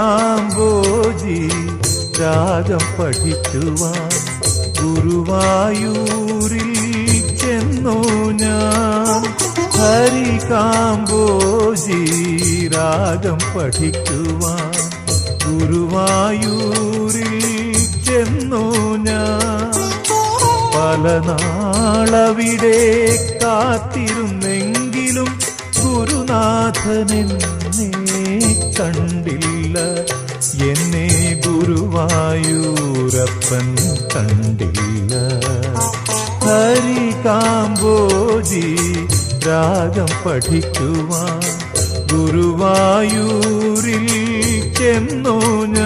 ഹരികാംബോജി രാഗം പഠിക്കുവാൻ ഗുരുവായൂരിൽ ചെന്നു ഞാൻ. ഹരികാംബോജി രാഗം പഠിക്കുവാൻ ഗുരുവായൂരിൽ ചെന്നു ഞാൻ. പല നാളവിടെ കാത്തിരുന്നെങ്കിലും ഗുരുനാഥനെന്നെ കണ്ടില്ല, എന്നെ ഗുരുവായൂരപ്പൻ കണ്ടില്ല. ഹരികാംബോജി രാഗം പഠിക്കുവാൻ ഗുരുവായൂരിൽ ചെന്നു ഞാൻ.